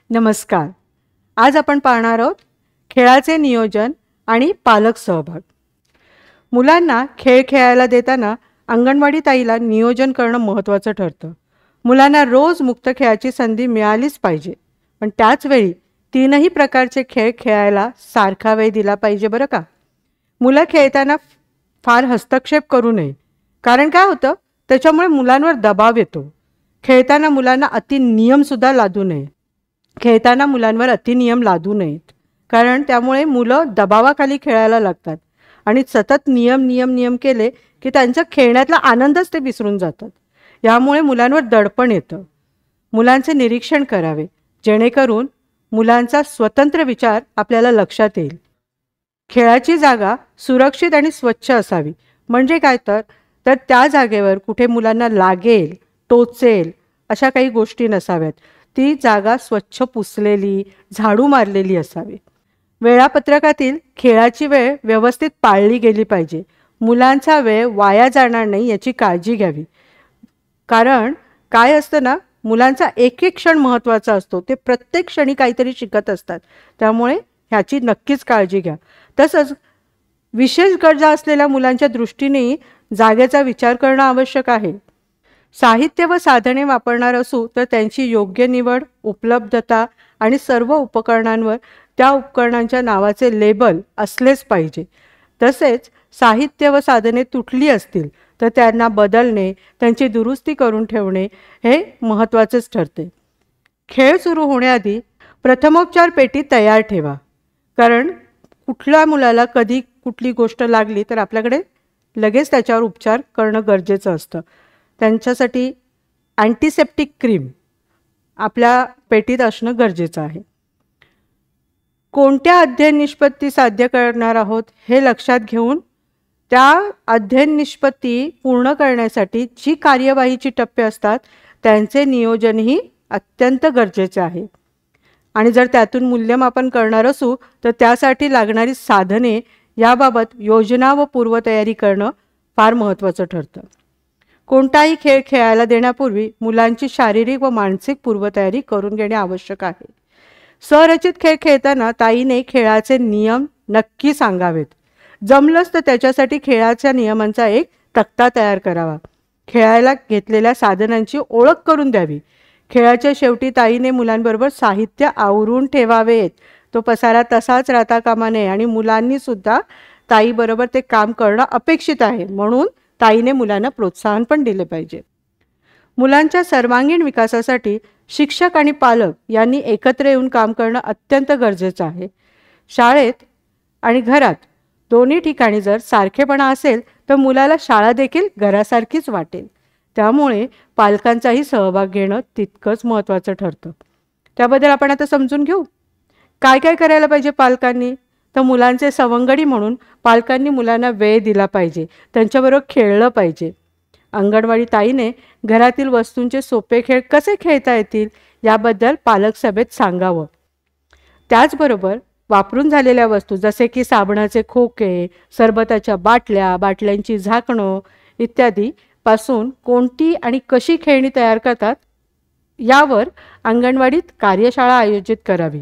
नमस्कार. आज आपण पाहणार आहोत खेळाचे नियोजन आणि पालक सहभाग. मुलांना खेळ खेळायला देताना अंगणवाडी ताईला नियोजन करणं महत्त्वाचं ठरतं. मुलांना रोज मुक्त खेळाची संधी मिळालीच पाहिजे, पण त्याच वेळी तीनही प्रकारचे खेळ खेळायला सारखा वेळ दिला पाहिजे बरं का. मुलं खेळताना फार हस्तक्षेप करू नये, कारण काय होतं त्याच्यामुळे मुलांवर दबाव येतो. खेळताना मुलांना अति नियमसुद्धा लादू नये. खेळताना मुलांवर अतिनियम लादू नयेत, कारण त्यामुळे मुलं दबावाखाली खेळायला लागतात आणि सतत नियम नियम नियम केले की त्यांच्या खेळण्यातला आनंदच ते विसरून जातात. यामुळे मुलांवर दडपण येतं. मुलांचे निरीक्षण करावे, जेणेकरून मुलांचा स्वतंत्र विचार आपल्याला लक्षात येईल. खेळाची जागा सुरक्षित आणि स्वच्छ असावी. म्हणजे काय तर त्या जागेवर कुठे मुलांना लागेल, टोचेल अशा काही गोष्टी नसाव्यात. ती जागा स्वच्छ पुसलेली, झाडू मारलेली असावी. वेळापत्रकातील खेळाची वेळ व्यवस्थित पाळली गेली पाहिजे. मुलांचा वेळ वाया जाणार नाही याची काळजी घ्यावी. कारण काय असतं ना, मुलांचा एक एक क्षण महत्त्वाचा असतो. ते प्रत्येक क्षणी काहीतरी शिकत असतात. त्यामुळे ह्याची नक्कीच काळजी घ्या. तसंच विशेष गरजा असलेल्या मुलांच्या दृष्टीने जागेचा विचार करणं आवश्यक आहे. साहित्य व साधने वापरणार असू तर त्यांची योग्य निवड, उपलब्धता आणि सर्व उपकरणांवर त्या उपकरणांच्या नावाचे लेबल असलेच पाहिजे. तसेच साहित्य व साधने तुटली असतील तर त्यांना बदलणे, त्यांची दुरुस्ती करून ठेवणे हे महत्त्वाचेच ठरते. खेळ सुरू होण्याआधी प्रथमोपचार पेटी तयार ठेवा, कारण कुठल्या मुलाला कधी कुठली गोष्ट लागली तर आपल्याकडे लगेच त्याच्यावर उपचार करणं गरजेचं असतं. त्यांच्यासाठी अँटीसेप्टिक क्रीम आपल्या पेटीत असणं गरजेचं आहे. कोणत्या अध्ययन निष्पत्ती साध्य करणार आहोत हे लक्षात घेऊन त्या अध्ययन निष्पत्ती पूर्ण करण्यासाठी जी कार्यवाहीची टप्पे असतात त्यांचे नियोजनही अत्यंत गरजेचे आहे. आणि जर त्यातून मूल्यमापन करणार असू तर त्यासाठी लागणारी साधने याबाबत योजना व पूर्वतयारी करणं फार महत्त्वाचं ठरतं. कोणताही खेळ खेळायला देण्यापूर्वी मुलांची शारीरिक व मानसिक पूर्वतयारी करून घेणे आवश्यक आहे. स्वरचित खेळ खेळताना ताईने खेळाचे नियम नक्की सांगावेत. जमलंच तर त्याच्यासाठी खेळाच्या नियमांचा एक तक्ता तयार करावा. खेळायला घेतलेल्या साधनांची ओळख करून द्यावी. खेळाच्या शेवटी ताईने मुलांबरोबर साहित्य आवरून ठेवावेत. तो पसारा तसाच राहता कामा नये आणि मुलांनी सुद्धा ताईबरोबर ते काम करणं अपेक्षित आहे, म्हणून ताईने मुलांना प्रोत्साहन पण दिले पाहिजे. मुलांच्या सर्वांगीण विकासासाठी शिक्षक आणि पालक यांनी एकत्र येऊन काम करणं अत्यंत गरजेचं आहे. शाळेत आणि घरात दोन्ही ठिकाणी जर सारखेपणा असेल तर मुलाला शाळा देखील घरासारखीच वाटेल. त्यामुळे पालकांचाही सहभाग घेणं तितकंच महत्त्वाचं ठरतं. त्याबद्दल आपण आता समजून घेऊ काय काय करायला पाहिजे पालकांनी. तर मुलांचे सवंगडी म्हणून पालकांनी मुलांना वेळ दिला पाहिजे, त्यांच्याबरोबर खेळलं पाहिजे. अंगणवाडी ताईने घरातील वस्तूंचे सोपे खेळ कसे खेळता येतील याबद्दल पालक सभेत सांगावं. त्याचबरोबर वापरून झालेल्या वस्तू जसे की साबणाचे खोके, सरबताच्या बाटल्या, बाटल्यांची झाकणं इत्यादी पासून कोणती आणि कशी खेळणी तयार करतात यावर अंगणवाडीत कार्यशाळा आयोजित करावी.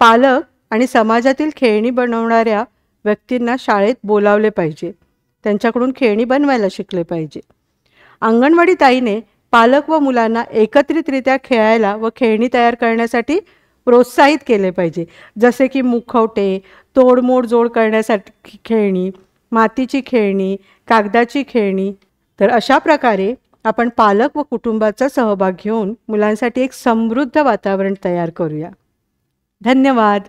पालक आणि समाजातील खेळणी बनवणाऱ्या व्यक्तींना शाळेत बोलावले पाहिजे. त्यांच्याकडून खेळणी बनवायला शिकले पाहिजे. अंगणवाडी ताईने पालक व मुलांना एकत्रितरित्या खेळायला व खेळणी तयार करण्यासाठी प्रोत्साहित केले पाहिजे. जसे की मुखवटे, तोडमोड जोड करण्यासाठी खेळणी, मातीची खेळणी, कागदाची खेळणी. तर अशा प्रकारे आपण पालक व कुटुंबाचा सहभाग घेऊन मुलांसाठी एक समृद्ध वातावरण तयार करूया. धन्यवाद.